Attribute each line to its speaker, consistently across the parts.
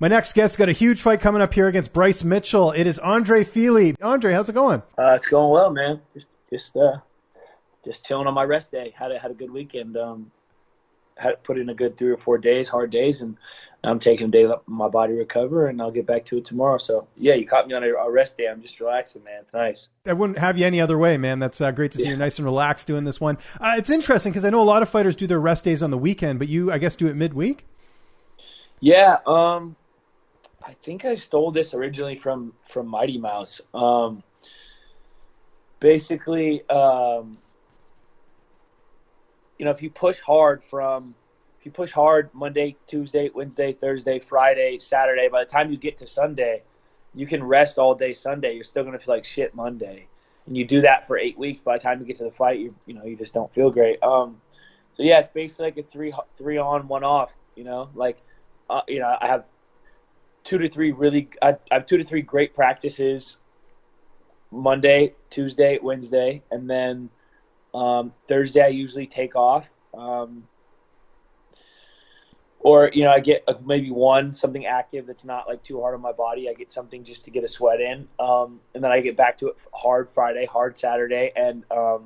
Speaker 1: My next guest got a huge fight coming up here against Bryce Mitchell. It is Andre Fili. Andre, how's it going?
Speaker 2: It's going well, man. Just chilling on my rest day. Had a good weekend. Had put in a good 3 or 4 days, hard days, and I'm taking a day to let my body recover, and I'll get back to it tomorrow. So yeah, you caught me on a rest day. I'm just relaxing, man. It's nice.
Speaker 1: I wouldn't have you any other way, man. That's great to see you're nice and relaxed doing this one. It's interesting because I know a lot of fighters do their rest days on the weekend, but you, I guess, do it midweek.
Speaker 2: Yeah. I think I stole this originally from Mighty Mouse. Basically, if you push hard Monday, Tuesday, Wednesday, Thursday, Friday, Saturday, by the time you get to Sunday, you can rest all day Sunday. You're still going to feel like shit Monday. And you do that for 8 weeks. By the time you get to the fight, you just don't feel great. So yeah, it's basically like a three on, 1 off, I have 2 to 3 great practices Monday, Tuesday, Wednesday, and then Thursday I usually take off. Or, I get maybe something active that's not like too hard on my body. I get something just to get a sweat in. And then I get back to it hard Friday, hard Saturday, and a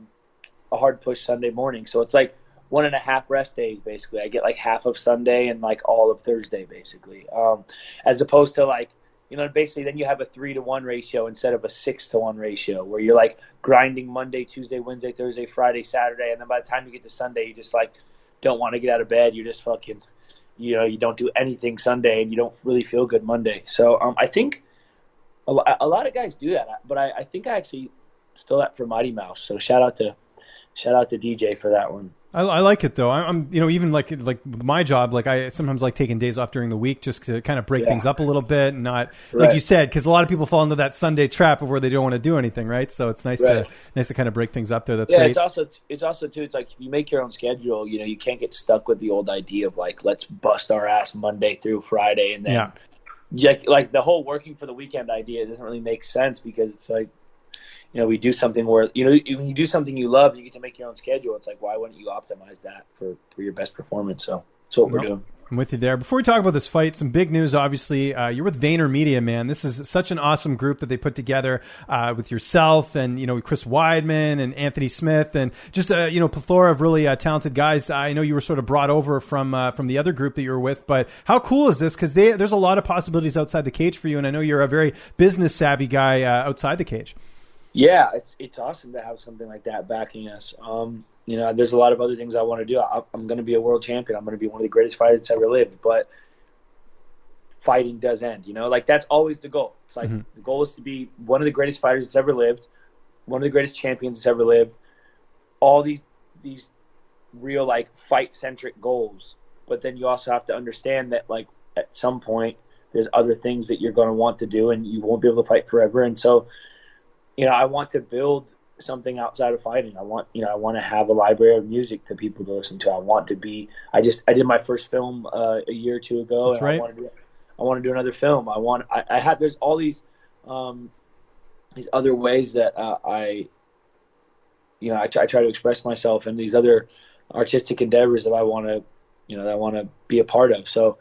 Speaker 2: hard push Sunday morning. So it's like 1.5 rest days, basically. I get like half of Sunday and like all of Thursday, basically. As opposed to like, basically then you have a 3-to-1 ratio instead of a 6-to-1 ratio where you're like grinding Monday, Tuesday, Wednesday, Thursday, Friday, Saturday. And then by the time you get to Sunday, you just like don't want to get out of bed. You're just fucking, you don't do anything Sunday and you don't really feel good Monday. So I think a lot of guys do that, but I think I actually stole that from Mighty Mouse. So shout out to DJ for that one.
Speaker 1: I like it though. I'm even like my job, like I sometimes like taking days off during the week just to kind of break things up a little bit and not like you said, because a lot of people fall into that Sunday trap of where they don't want to do anything, right? So it's nice to kind of break things up there. That's great.
Speaker 2: It's also too. It's like if you make your own schedule, you can't get stuck with the old idea of like let's bust our ass Monday through Friday and then like the whole working for the weekend idea doesn't really make sense because it's like. We do something where, when you do something you love, you get to make your own schedule. It's like, why wouldn't you optimize that for your best performance? So that's what we're doing.
Speaker 1: I'm with you there. Before we talk about this fight, some big news, obviously. You're with Vayner Media, man. This is such an awesome group that they put together with yourself and, Chris Weidman and Anthony Smith and just, plethora of really talented guys. I know you were sort of brought over from the other group that you were with, but how cool is this? Because there's a lot of possibilities outside the cage for you, and I know you're a very business-savvy guy outside the cage.
Speaker 2: Yeah, it's awesome to have something like that backing us. There's a lot of other things I want to do. I'm going to be a world champion. I'm going to be one of the greatest fighters that's ever lived. But fighting does end, Like, that's always the goal. It's like the goal is to be one of the greatest fighters that's ever lived, one of the greatest champions that's ever lived. All these real, like, fight-centric goals. But then you also have to understand that, like, at some point there's other things that you're going to want to do, and you won't be able to fight forever. And so I want to build something outside of fighting. I want to have a library of music that people to listen to. I did my first film a year or two ago.
Speaker 1: That's right.
Speaker 2: I want to do another film. There's all these other ways that I try to express myself and these other artistic endeavors that I want to be a part of. So,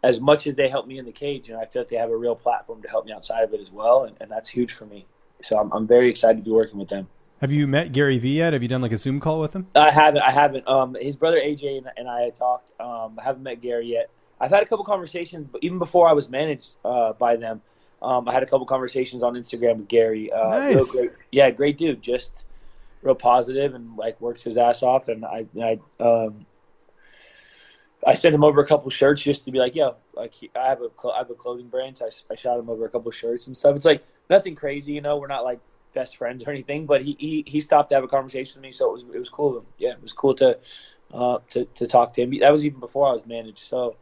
Speaker 2: as much as they help me in the cage, I feel like they have a real platform to help me outside of it as well, and that's huge for me. So I'm very excited to be working with them.
Speaker 1: Have you met Gary Vee yet? Have you done like a Zoom call with him?
Speaker 2: I haven't. His brother AJ and I had talked. I haven't met Gary yet. I've had a couple conversations, but even before I was managed by them, I had a couple conversations on Instagram with Gary.
Speaker 1: Nice.
Speaker 2: Great dude. Just real positive and like works his ass off. And I sent him over a couple shirts just to be like, I have a clothing brand, so I shot him over a couple shirts and stuff. It's like nothing crazy, we're not like best friends or anything, but he stopped to have a conversation with me, so it was cool of him. Yeah, it was cool to talk to him. That was even before I was managed. So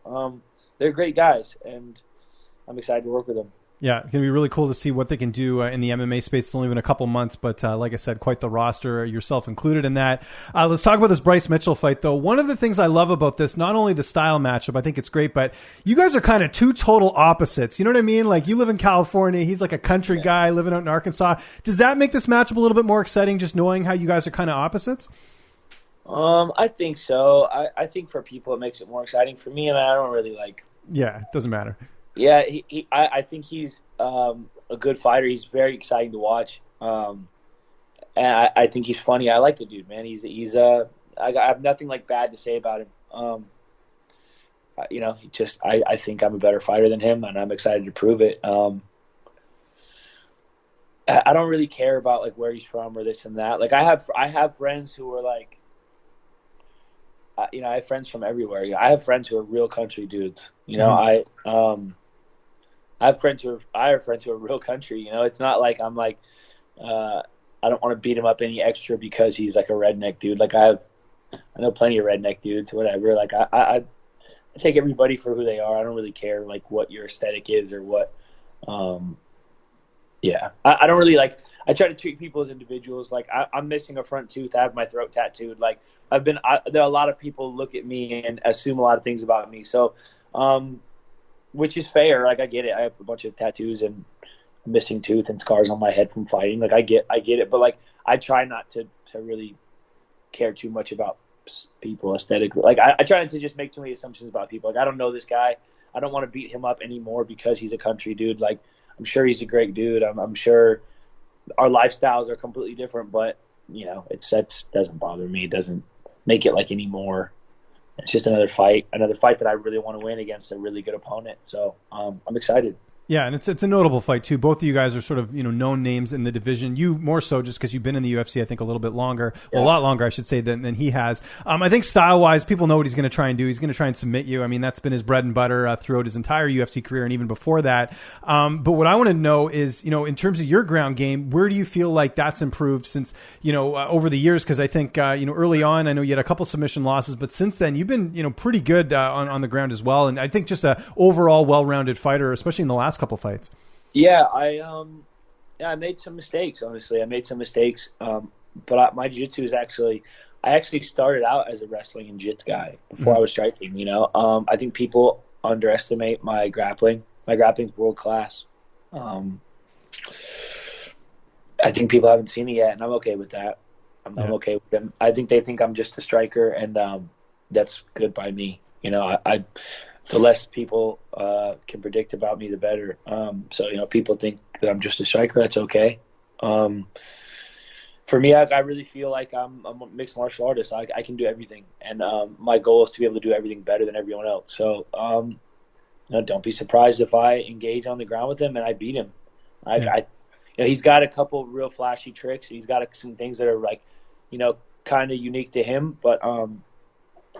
Speaker 2: they're great guys, and I'm excited to work with them.
Speaker 1: Yeah, it's going to be really cool to see what they can do in the MMA space. It's only been a couple months, but like I said, quite the roster, yourself included in that. Let's talk about this Bryce Mitchell fight, though. One of the things I love about this, not only the style matchup, I think it's great, but you guys are kind of two total opposites. You know what I mean? Like, you live in California. He's like a country guy living out in Arkansas. Does that make this matchup a little bit more exciting, just knowing how you guys are kind of opposites?
Speaker 2: I think so. I think for people it makes it more exciting. For me, I don't really like
Speaker 1: Yeah, it doesn't matter.
Speaker 2: Yeah, I think he's a good fighter. He's very exciting to watch. And I think he's funny. I like the dude, man. I have nothing like bad to say about him. I think I'm a better fighter than him, and I'm excited to prove it. I don't really care about like where he's from or this and that. Like I have friends who are like, I have friends from everywhere. I have friends who are real country dudes. I have friends who are real country. It's not like I'm like, I don't want to beat him up any extra because he's like a redneck dude. Like I know plenty of redneck dudes, whatever. Like I take everybody for who they are. I don't really care like what your aesthetic is or what. I don't really like. I try to treat people as individuals. Like I'm missing a front tooth. I have my throat tattooed. Like there are a lot of people look at me and assume a lot of things about me. So, which is fair. Like I get it. I have a bunch of tattoos and a missing tooth and scars on my head from fighting. Like I get it. But like I try not to really care too much about people aesthetically. Like I try not to just make too many assumptions about people. Like I don't know this guy. I don't want to beat him up anymore because he's a country dude. Like I'm sure he's a great dude. I'm sure our lifestyles are completely different, but that doesn't bother me. It doesn't make it like any more. It's just another fight that I really want to win against a really good opponent. So I'm excited.
Speaker 1: Yeah, and it's a notable fight too. Both of you guys are sort of known names in the division. You more so just because you've been in the UFC, I think, a little bit longer, well, a lot longer, I should say, than he has. I think style wise, people know what he's going to try and do. He's going to try and submit you. I mean, that's been his bread and butter throughout his entire UFC career and even before that. But what I want to know is, in terms of your ground game, where do you feel like that's improved since over the years? Because I think early on, I know you had a couple submission losses, but since then you've been pretty good on the ground as well. And I think just a overall well-rounded fighter, especially in the last couple fights.
Speaker 2: Yeah, I made some mistakes. Honestly, I made some mistakes. But my jiu-jitsu is I actually started out as a wrestling and jiu-jitsu guy before I was striking. I think people underestimate my grappling. My grappling's world class. I think people haven't seen it yet, and I'm okay with that. I'm okay with them. I think they think I'm just a striker, and that's good by me. The less people can predict about me, the better. So people think that I'm just a striker. That's okay. For me, I really feel like I'm a mixed martial artist. I can do everything, and my goal is to be able to do everything better than everyone else. So don't be surprised if I engage on the ground with him and I beat him. He's got a couple real flashy tricks. He's got some things that are like, kind of unique to him, but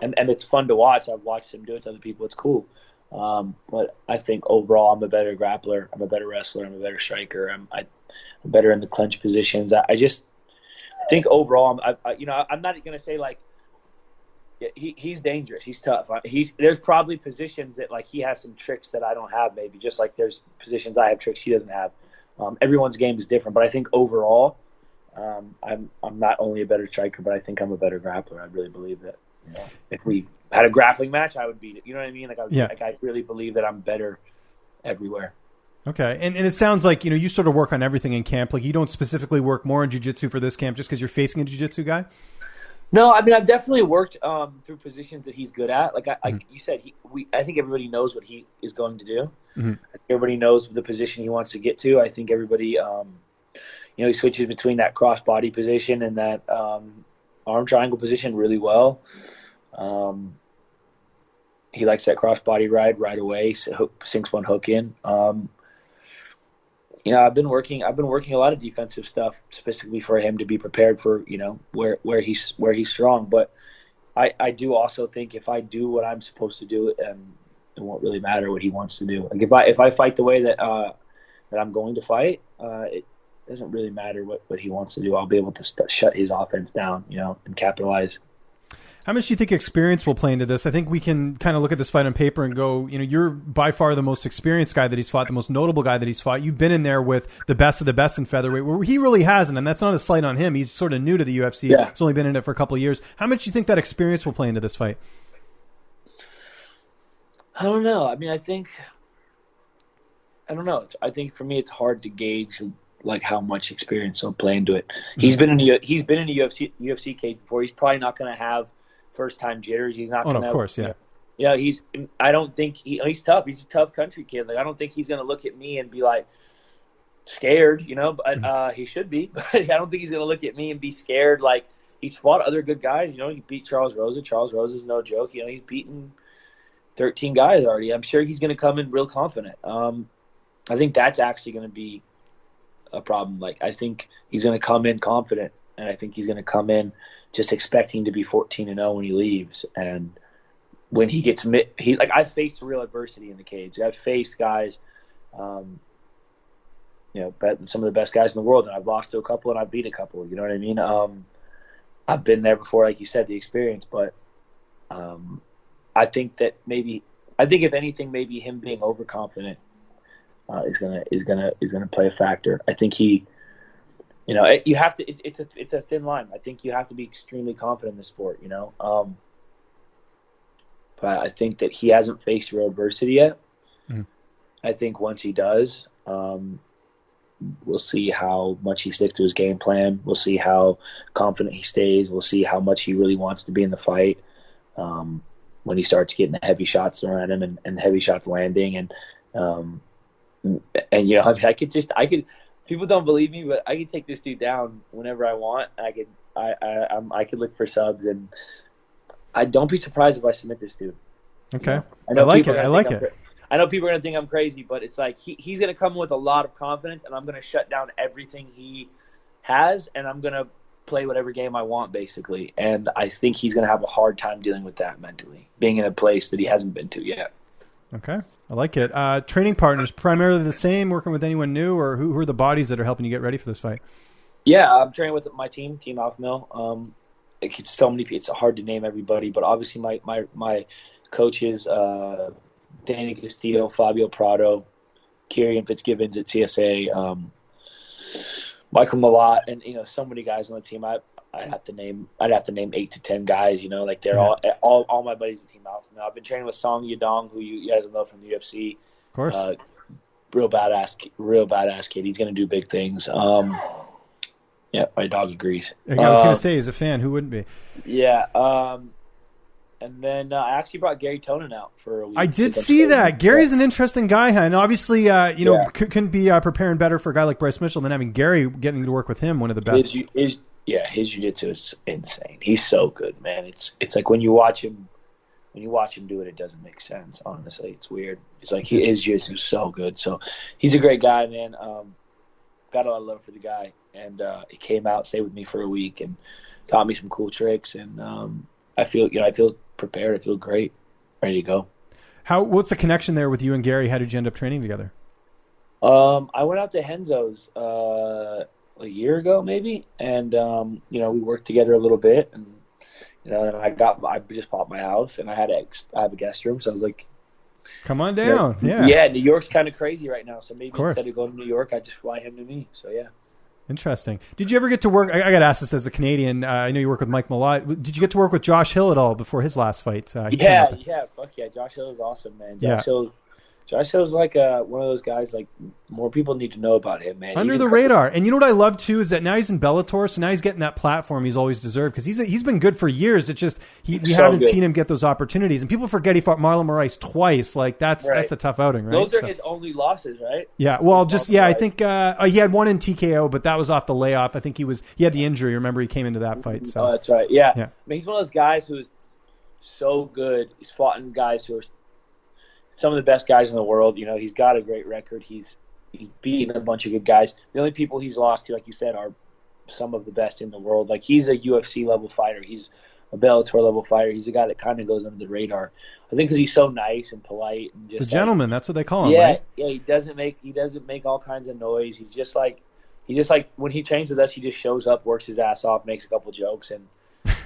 Speaker 2: and it's fun to watch. I've watched him do it to other people. It's cool. But I think overall I'm a better grappler. I'm a better wrestler. I'm a better striker. I'm better in the clinch positions. I think overall, I'm not going to say like, he's dangerous. He's tough. There's probably positions that like he has some tricks that I don't have, maybe just like there's positions I have tricks he doesn't have. Everyone's game is different, but I think overall, I'm not only a better striker, but I think I'm a better grappler. I really believe that. If we had a grappling match, I would beat it. You know what I mean? I really believe that I'm better everywhere.
Speaker 1: Okay. And it sounds like, you sort of work on everything in camp. Like you don't specifically work more in jiu-jitsu for this camp just because you're facing a jiu-jitsu guy?
Speaker 2: No, I mean, I've definitely worked through positions that he's good at. Like you said, I think everybody knows what he is going to do. Mm-hmm. Everybody knows the position he wants to get to. I think everybody, he switches between that cross body position and that arm triangle position really well. He likes that cross body right away. So sinks one hook in. I've been working a lot of defensive stuff specifically for him to be prepared for where he's strong. But I do also think if I do what I'm supposed to do, it won't really matter what he wants to do. Like if I fight the way that I'm going to fight, it doesn't really matter what he wants to do. I'll be able to shut his offense down, and capitalize.
Speaker 1: How much do you think experience will play into this? I think we can kind of look at this fight on paper and go, you're by far the most experienced guy that he's fought, the most notable guy that he's fought. You've been in there with the best of the best in featherweight, where he really hasn't, and that's not a slight on him. He's sort of new to the UFC. Yeah. He's only been in it for a couple of years. How much do you think that experience will play into this fight?
Speaker 2: I don't know. I mean, I don't know. I think for me, it's hard to gauge like how much experience will play into it. Mm-hmm. He's been in a UFC cage before. He's probably not going to have first time jitters. He's not going to.
Speaker 1: Of course, yeah.
Speaker 2: You know, I don't think he's tough. He's a tough country kid. Like, I don't think he's going to look at me and be like scared, you know, but he should be. But I don't think he's going to look at me and be scared. Like, he's fought other good guys. You know, he beat Charles Rosa. Charles Rosa's no joke. You know, he's beaten 13 guys already. I'm sure he's going to come in real confident. I think that's actually going to be a problem. Like, I think he's going to come in confident, and I think he's going to come in just expecting to be 14-0 when he leaves. And when he gets I've faced real adversity in the cage. I've faced guys, you know, some of the best guys in the world, and I've lost to a couple and I've beat a couple. You know what I mean? I've been there before, like you said, the experience. But I think if anything, maybe him being overconfident is gonna play a factor. I think he, you know, you have to. It's a thin line. I think you have to be extremely confident in the sport. You know, but I think that he hasn't faced real adversity yet. Mm. I think once he does, we'll see how much he sticks to his game plan. We'll see how confident he stays. We'll see how much he really wants to be in the fight. When he starts getting the heavy shots thrown at him and heavy shots landing, and you know, I could. People don't believe me, but I could take this dude down whenever I want. I could look for subs, and I don't be surprised if I submit this dude.
Speaker 1: Okay,
Speaker 2: you know?
Speaker 1: I like it.
Speaker 2: I know people are going to think I'm crazy, but it's like he's going to come with a lot of confidence, and I'm going to shut down everything he has, and I'm going to play whatever game I want, basically. And I think he's going to have a hard time dealing with that mentally, being in a place that he hasn't been to yet. Okay,
Speaker 1: I like it. Training partners, primarily the same, working with anyone new, or who are the bodies that are helping you get ready for this fight?
Speaker 2: Yeah, I'm training with my Team Alpha Male. It's so many people. It's hard to name everybody, but obviously my coaches, Danny Castillo, Fabio Prado, Kieran Fitzgibbons at CSA, Michael Malott, and you know, so many guys on the team. I'd have to name 8 to 10 guys. You know, like they're all my buddies at Team Alpha. Now, I've been training with Song Yadong, who you guys will know from the UFC.
Speaker 1: Of course,
Speaker 2: real badass kid. He's gonna do big things. Yeah, my dog agrees.
Speaker 1: I was gonna say, he's a fan. Who wouldn't be?
Speaker 2: Yeah. And then I actually brought Garry Tonon out for a week.
Speaker 1: I did see that. Gary's an interesting guy, and obviously, couldn't be preparing better for a guy like Bryce Mitchell than having Garry getting to work with him, one of the best.
Speaker 2: His jiu-jitsu is insane. He's so good, man. It's like when you watch him do it doesn't make sense. Honestly, it's weird. It's like his jiu-jitsu is so good. So he's a great guy, man. Got a lot of love for the guy, and he came out, stayed with me for a week, and taught me some cool tricks. And I feel prepared. I feel great, ready to go.
Speaker 1: What's the connection there with you and Garry? How did you end up training together?
Speaker 2: I went out to Henzo's a year ago, maybe, and we worked together a little bit, and I just bought my house, and I have a guest room, so I was like,
Speaker 1: come on down.
Speaker 2: Yeah, New York's kind of crazy right now, so maybe instead of going to New York, I just fly him to me. So yeah.
Speaker 1: Interesting. Did you ever get to work? I got asked this as a Canadian. I know you work with Mike Malott. Did you get to work with Josh Hill at all before his last fight?
Speaker 2: Fuck yeah. Josh Hill is awesome, man. Josh Hill's like one of those guys, like, more people need to know about him, man.
Speaker 1: Under the radar. And you know what I love, too, is that now he's in Bellator, so now he's getting that platform he's always deserved, because he's been good for years. It's just we haven't seen him get those opportunities. And people forget he fought Marlon Moraes twice. Like, that's a tough outing, right?
Speaker 2: Those are his only losses, right?
Speaker 1: Yeah, well, I think he had one in TKO, but that was off the layoff. I think he had the injury. Remember, he came into that fight. So.
Speaker 2: Oh, that's right. Yeah. I mean, he's one of those guys who's so good. He's fought in guys who are some of the best guys in the world. You know, he's got a great record. He's beaten a bunch of good guys. The only people he's lost to, like you said, are some of the best in the world. Like, he's a UFC level fighter. He's a Bellator level fighter. He's a guy that kind of goes under the radar. I think because he's so nice and polite and just
Speaker 1: the gentleman. That's what they call him. Right?
Speaker 2: Yeah. He doesn't make all kinds of noise. He's just like when he trains with us, he just shows up, works his ass off, makes a couple jokes, and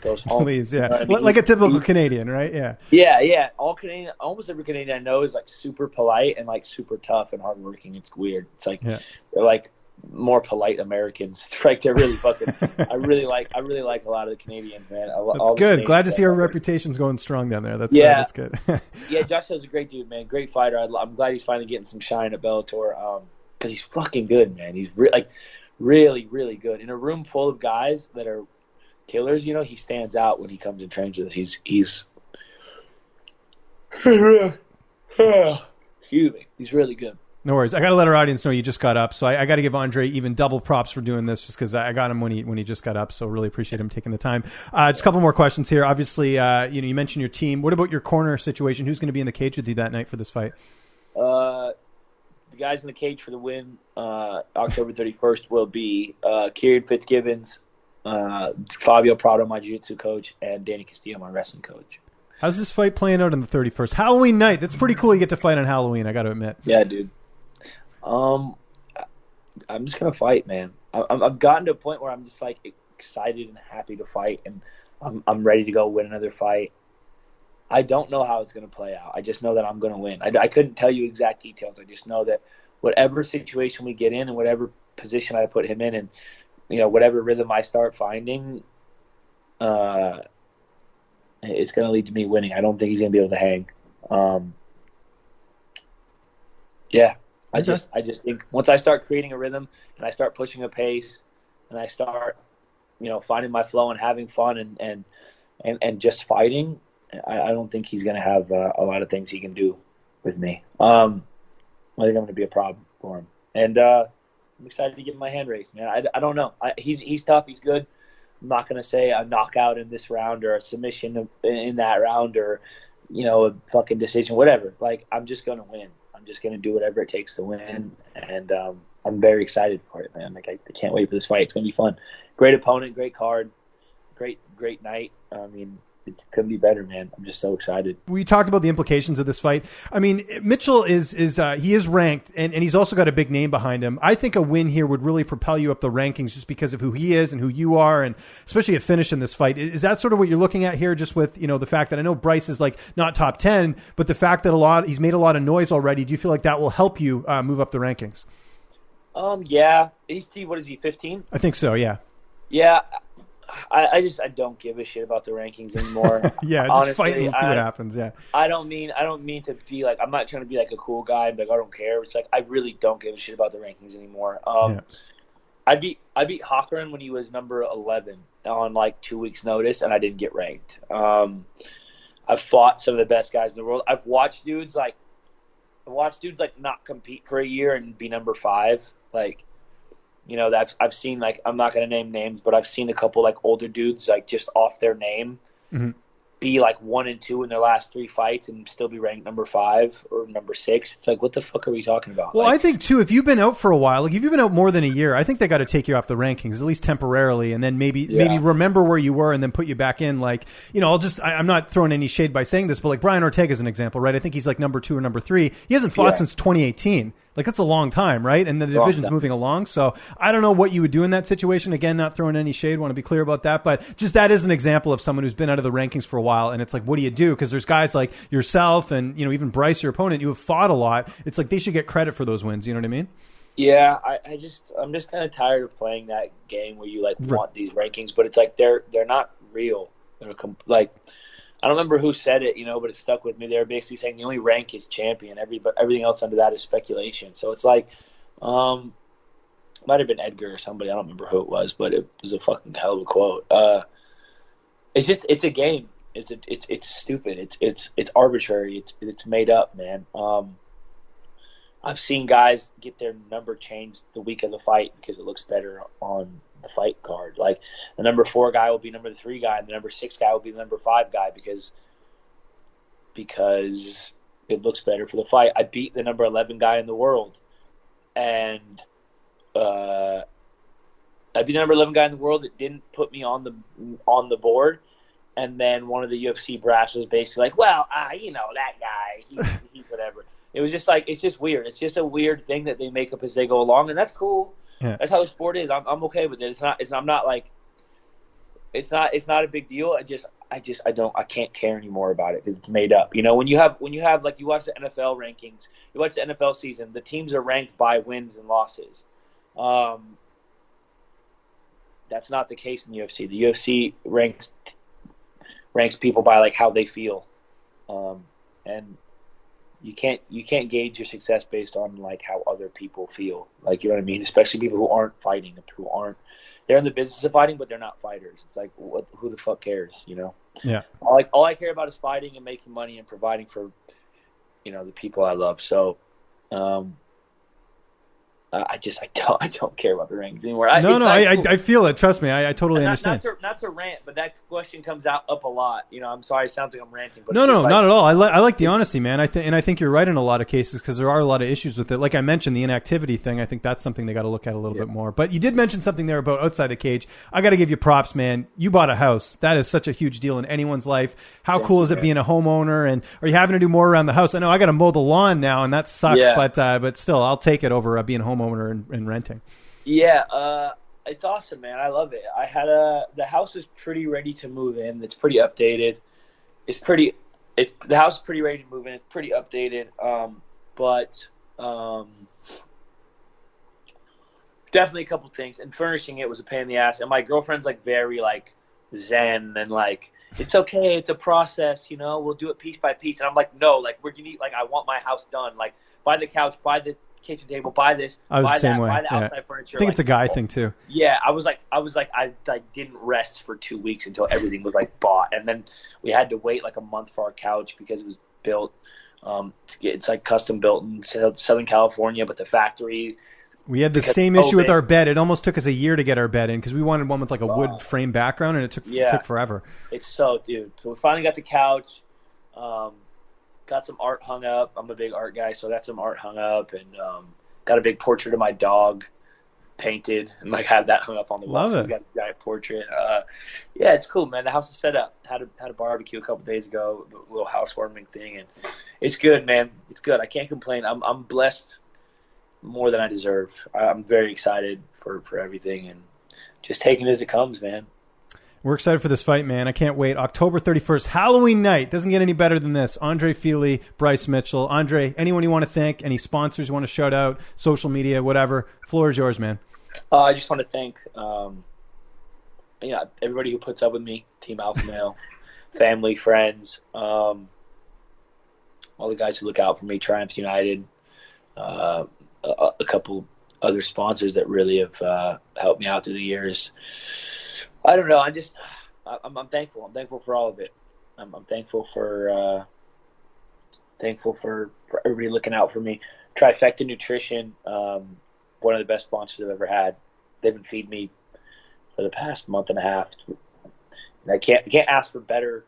Speaker 2: goes home.
Speaker 1: Leaves, yeah. You know what I mean? Like a typical Canadian, right? Yeah.
Speaker 2: Yeah. Almost every Canadian I know is like super polite and like super tough and hardworking. It's weird. It's like they're like more polite Americans. It's like they're really fucking. I really like a lot of the Canadians, man.
Speaker 1: That's good. Glad to see our reputation's going strong down there. That's good.
Speaker 2: Yeah, Josh Hill's a great dude, man. Great fighter. I'm glad he's finally getting some shine at Bellator because he's fucking good, man. He's really, really good. In a room full of guys that are killers, you know, he stands out when he comes and trains with us. Excuse me. He's really good.
Speaker 1: No worries. I got to let our audience know you just got up. So I got to give Andre even double props for doing this just because I got him when he just got up. So really appreciate him taking the time. Just a couple more questions here. Obviously, you mentioned your team. What about your corner situation? Who's going to be in the cage with you that night for this fight?
Speaker 2: The guys in the cage for the win, October 31st, will be Kieran Fitzgibbons, Fabio Prado, my jiu-jitsu coach, and Danny Castillo, my wrestling coach.
Speaker 1: How's this fight playing out on the 31st? Halloween night. That's pretty cool. You get to fight on Halloween, I got to admit.
Speaker 2: Yeah, dude. I'm just gonna fight, man. I've gotten to a point where I'm just like excited and happy to fight, and I'm ready to go win another fight. I don't know how it's gonna play out. I just know that I'm gonna win. I couldn't tell you exact details. I just know that whatever situation we get in and whatever position I put him in, and whatever rhythm I start finding, it's gonna lead to me winning. I don't think he's gonna be able to hang. Yeah. I just think once I start creating a rhythm and I start pushing a pace and I start, finding my flow and having fun and just fighting, I don't think he's going to have a lot of things he can do with me. I think I'm going to be a problem for him. And I'm excited to get my hand raised, man. I don't know. He's tough. He's good. I'm not going to say a knockout in this round or a submission in that round or, a fucking decision, whatever. Like, I'm just going to win. I'm just going to do whatever it takes to win, and I'm very excited for it, man. Like, I can't wait for this fight. It's going to be fun. Great opponent, great card, great night. I mean, it couldn't be better, man. I'm just so excited.
Speaker 1: We talked about the implications of this fight. I mean, Mitchell is he is ranked, and he's also got a big name behind him. I think a win here would really propel you up the rankings just because of who he is and who you are, and especially a finish in this fight. Is that sort of what you're looking at here, just with the fact that I know Bryce is like not top 10, but the fact that he's made a lot of noise already? Do you feel like that will help you move up the rankings?
Speaker 2: Yeah. What is he, 15?
Speaker 1: I think so, yeah.
Speaker 2: Yeah. I don't give a shit about the rankings anymore.
Speaker 1: Yeah, just honestly, fight and see what happens. Yeah.
Speaker 2: I don't mean to be like, I'm not trying to be like a cool guy and be like, I don't care. It's like, I really don't give a shit about the rankings anymore. I beat Hawkerin when he was number 11 on like 2 weeks notice, and I didn't get ranked. I've fought some of the best guys in the world. I've watched dudes like not compete for a year and be number 5. Like, that I've seen, like, I'm not going to name names, but I've seen a couple like older dudes, like, just off their name, be like 1 and 2 in their last 3 fights and still be ranked number 5 or number 6. It's like, what the fuck are we talking about?
Speaker 1: Well, I think too, if you've been out for a while, like if you've been out more than a year, I think they got to take you off the rankings, at least temporarily, and then maybe remember where you were and then put you back in. Like, I'm not throwing any shade by saying this, but like Brian Ortega is an example, right? I think he's like number 2 or number 3. He hasn't fought since 2018. Like, that's a long time, right? And the division's moving along. So I don't know what you would do in that situation. Again, not throwing any shade. Want to be clear about that. But just that is an example of someone who's been out of the rankings for a while. And it's like, what do you do? Because there's guys like yourself and, even Bryce, your opponent, you have fought a lot. It's like they should get credit for those wins. You know what I mean?
Speaker 2: Yeah, I'm just kind of tired of playing that game where you like want these rankings, but it's like they're not real. They're like, I don't remember who said it, but it stuck with me. They were basically saying the only rank is champion. Everything else under that is speculation. So it's like, might have been Edgar or somebody. I don't remember who it was, but it was a fucking hell of a quote. It's a game. It's stupid. It's arbitrary. It's made up, man. I've seen guys get their number changed the week of the fight because it looks better on the fight card. Like, the number 4 guy will be number 3 guy, and the number 6 guy will be the number 5 guy because it looks better for the fight. I beat the number 11 guy in the world, and I beat the number 11 guy in the world that didn't put me on the board. And then one of the UFC brass was basically like, well, that guy, he's whatever. It was just like, it's just weird. It's just a weird thing that they make up as they go along, and that's cool. Yeah. That's how the sport is. I'm okay with it. I'm not like, it's not a big deal. I can't care anymore about it because it's made up. When you have like, you watch the NFL rankings, you watch the NFL season, the teams are ranked by wins and losses. That's not the case in the UFC. The UFC ranks people by like how they feel, and you can't gauge your success based on like how other people feel. Like, you know what I mean? Especially people who aren't fighting, they're in the business of fighting, but they're not fighters. It's like, who the fuck cares?
Speaker 1: Yeah.
Speaker 2: All I care about is fighting and making money and providing for, the people I love. So, I don't care about the rings anymore.
Speaker 1: I feel it. Trust me, I totally understand.
Speaker 2: Not to rant, but that question comes up a lot. I'm sorry, it sounds like I'm ranting. But
Speaker 1: No, not at all. I like the honesty, man. I think you're right in a lot of cases because there are a lot of issues with it. Like I mentioned, the inactivity thing. I think that's something they got to look at a little bit more. But you did mention something there about outside the cage. I got to give you props, man. You bought a house. That is such a huge deal in anyone's life. How cool is it being a homeowner? And are you having to do more around the house? I know I got to mow the lawn now, and that sucks. But still, I'll take it over being a homeowner and renting.
Speaker 2: Yeah, it's awesome, man. I love it. The house is pretty ready to move in. It's pretty updated. The house is pretty ready to move in. It's pretty updated. But definitely a couple things. And furnishing it was a pain in the ass. And my girlfriend's like very like zen and like, it's okay. It's a process. We'll do it piece by piece. And I'm like, no, like I want my house done. Like buy the couch, buy the kitchen table, buy this,
Speaker 1: I was
Speaker 2: buy
Speaker 1: the same
Speaker 2: that,
Speaker 1: way.
Speaker 2: buy the outside furniture.
Speaker 1: I think it's a guy thing too.
Speaker 2: Yeah, I was like, I didn't rest for 2 weeks until everything was like bought, and then we had to wait like a month for our couch because it was built. It's like custom built in Southern California, but the factory.
Speaker 1: We had the same issue with our bed. It almost took us a year to get our bed in because we wanted one with like a wood frame background, and it took forever.
Speaker 2: So we finally got the couch. Got some art hung up. I'm a big art guy, so I got some art hung up, and got a big portrait of my dog painted, and like have that hung up on the wall.
Speaker 1: Love it.
Speaker 2: So we got a giant portrait. Yeah, it's cool, man. The house is set up. Had a barbecue a couple days ago, a little housewarming thing, and it's good, man. It's good. I can't complain. I'm blessed more than I deserve. I'm very excited for everything, and just taking it as it comes, man.
Speaker 1: We're excited for this fight, man. I can't wait. October 31st, Halloween night. Doesn't get any better than this. Andre Fili, Bryce Mitchell. Andre, anyone you want to thank? Any sponsors you want to shout out? Social media, whatever. Floor is yours, man.
Speaker 2: I just want to thank everybody who puts up with me, Team Alpha Male, family, friends, all the guys who look out for me, Triumph United, a couple other sponsors that really have helped me out through the years. I don't know. I'm thankful. I'm thankful for all of it. I'm thankful for everybody looking out for me. Trifecta Nutrition, one of the best sponsors I've ever had. They've been feeding me for the past month and a half. And I can't ask for a better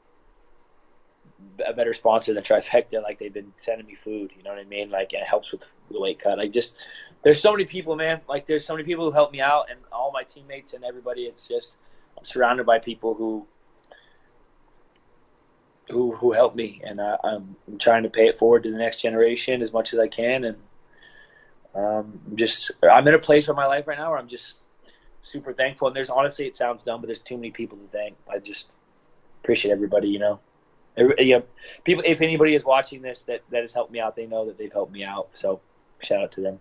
Speaker 2: sponsor than Trifecta. Like they've been sending me food. You know what I mean? Like it helps with the weight cut. There's so many people, man. Like there's so many people who help me out, and all my teammates and everybody. It's just I'm surrounded by people who help me, and I'm trying to pay it forward to the next generation as much as I can. And I'm in a place in my life right now where I'm just super thankful. And honestly, it sounds dumb, but there's too many people to thank. I just appreciate everybody. People. If anybody is watching this that has helped me out, they know that they've helped me out. So shout out to them.